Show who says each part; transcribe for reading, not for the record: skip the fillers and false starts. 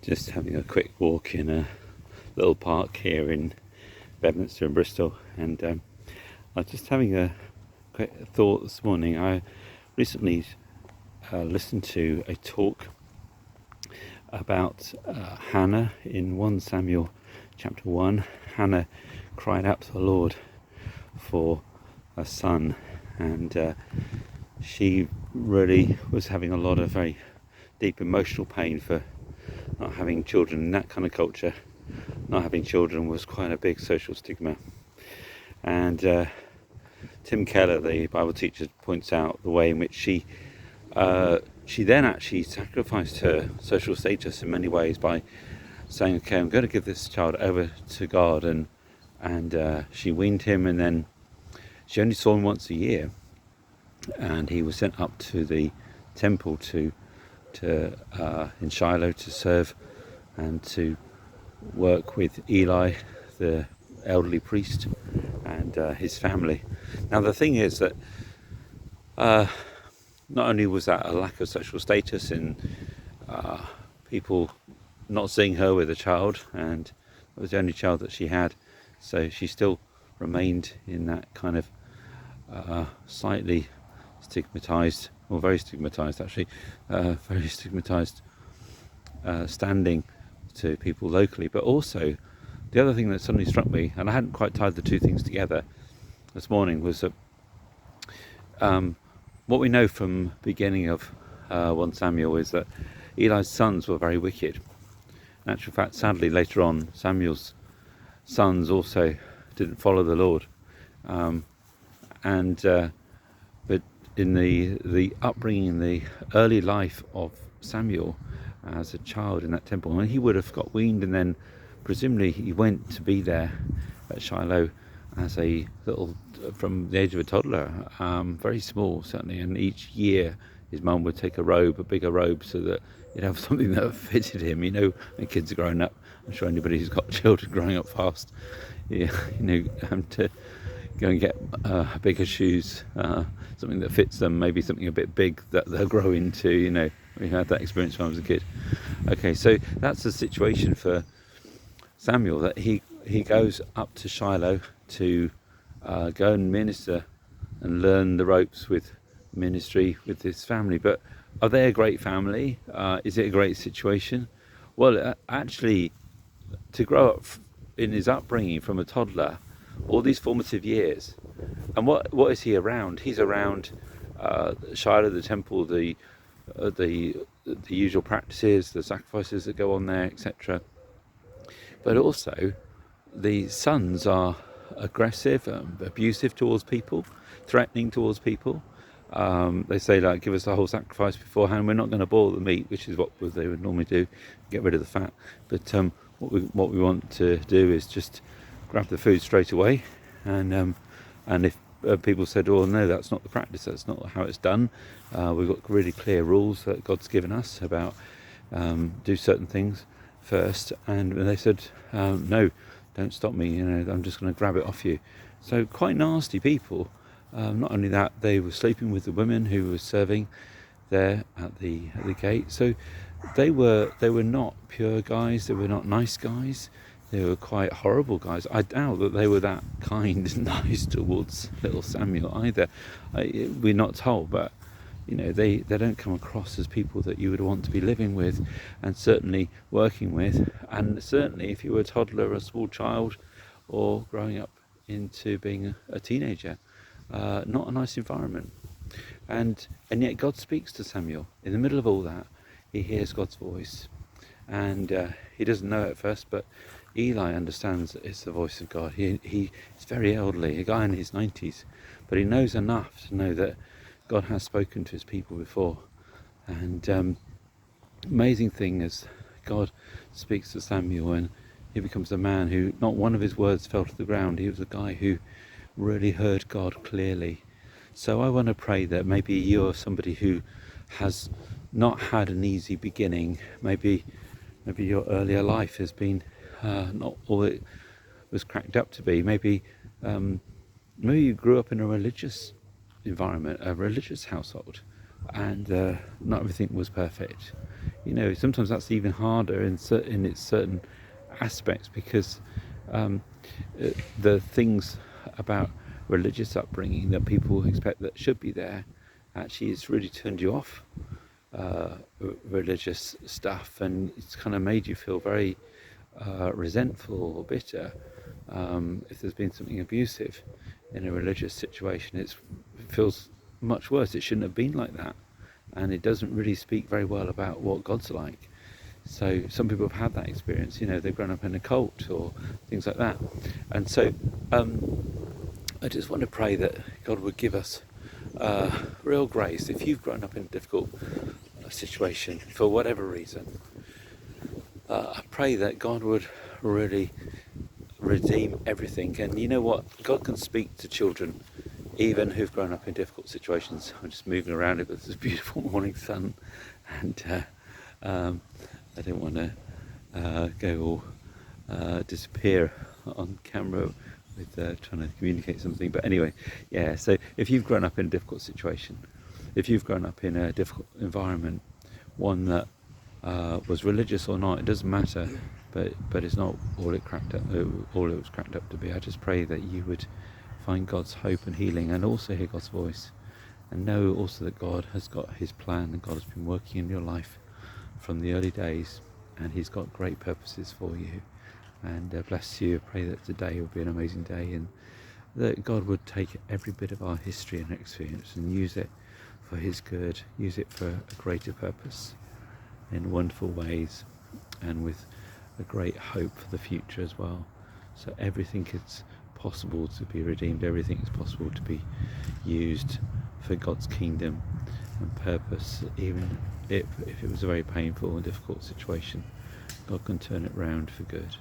Speaker 1: Just having a quick walk in a little park here in Bedminster in Bristol, and I was just having a quick thought this morning. I recently listened to a talk about Hannah in 1 Samuel chapter 1. Hannah cried out to the Lord for a son, and she really was having a lot of very deep emotional pain for not having children in that kind of culture. Not having children was quite a big social stigma. And Tim Keller, the Bible teacher, points out the way in which she then actually sacrificed her social status in many ways by saying, okay, I'm going to give this child over to God, and she weaned him, and then she only saw him once a year, and he was sent up to the temple to in Shiloh to serve and to work with Eli, the elderly priest, and his family. Now the thing is that not only was that a lack of social status in people not seeing her with a child, and it was the only child that she had, so she still remained in that kind of slightly stigmatized, or very stigmatized actually, very stigmatized standing to people locally. But also the other thing that suddenly struck me, and I hadn't quite tied the two things together this morning, was that what we know from beginning of 1 Samuel is that Eli's sons were very wicked. In actual fact, sadly, later on, Samuel's sons also didn't follow the Lord, but in the upbringing, the early life of Samuel as a child in that temple, and he would have got weaned, and then presumably he went to be there at Shiloh as a little, from the age of a toddler, very small certainly, and each year his mum would take a bigger robe, so that he'd have something that fitted him. You know, when kids are growing up, I'm sure anybody who's got children growing up fast, have to go and get bigger shoes, something that fits them, maybe something a bit big that they'll grow into. We had that experience when I was a kid. Okay, so that's the situation for Samuel, that he goes up to Shiloh to go and minister and learn the ropes with ministry with his family. But are they a great family? Is it a great situation? Well, actually, to grow up in his upbringing from a toddler, all these formative years, and what is he around? He's around Shiloh, the temple, the usual practices, the sacrifices that go on there, etc. But also, the sons are aggressive, abusive towards people, threatening towards people. They say, like, give us the whole sacrifice beforehand. We're not going to boil the meat, which is what they would normally do, get rid of the fat. But what we want to do is just grab the food straight away, and if people said, oh no, that's not the practice, that's not how it's done, we've got really clear rules that God's given us about do certain things first, and they said, no, don't stop me, I'm just going to grab it off you. So quite nasty people. Not only that, they were sleeping with the women who were serving there at the gate. So they were not pure guys, they were not nice guys, they were quite horrible guys. I doubt that they were that kind and nice towards little Samuel either. We're not told, but they don't come across as people that you would want to be living with, and certainly working with, and certainly if you were a toddler or a small child, or growing up into being a teenager, not a nice environment. And yet God speaks to Samuel. In the middle of all that, he hears God's voice, and he doesn't know it at first, but Eli understands that it's the voice of God. He's very elderly, a guy in his 90s, but he knows enough to know that God has spoken to his people before. And amazing thing is, God speaks to Samuel, and he becomes a man who, not one of his words fell to the ground. He was a guy who really heard God clearly. So I want to pray that maybe you're somebody who has not had an easy beginning. Maybe your earlier life has been not all it was cracked up to be. Maybe you grew up in a religious environment, a religious household, and not everything was perfect. sometimes that's even harder in its certain aspects, because the things about religious upbringing that people expect that should be there, actually it's really turned you off religious stuff, and it's kind of made you feel very resentful or bitter if there's been something abusive in a religious situation. It feels much worse. It shouldn't have been like that, and it doesn't really speak very well about what God's like. So some people have had that experience, they've grown up in a cult or things like that. And so I just want to pray that God would give us real grace. If you've grown up in a difficult situation for whatever reason, I pray that God would really redeem everything. And you know what? God can speak to children even who've grown up in difficult situations. I'm just moving around it, but there's a beautiful morning sun, and I don't want to go all disappear on camera with trying to communicate something. But anyway, yeah, so if you've grown up in a difficult situation, if you've grown up in a difficult environment, one that was religious or not, it doesn't matter, but it's not all it was cracked up to be. I just pray that you would find God's hope and healing, and also hear God's voice, and know also that God has got his plan, and God has been working in your life from the early days, and he's got great purposes for you. And bless you. I pray that today will be an amazing day, and that God would take every bit of our history and experience and use it for his good, use it for a greater purpose in wonderful ways, and with a great hope for the future as well. So everything is possible to be redeemed, everything is possible to be used for God's kingdom and purpose. Even if it was a very painful and difficult situation, God can turn it round for good.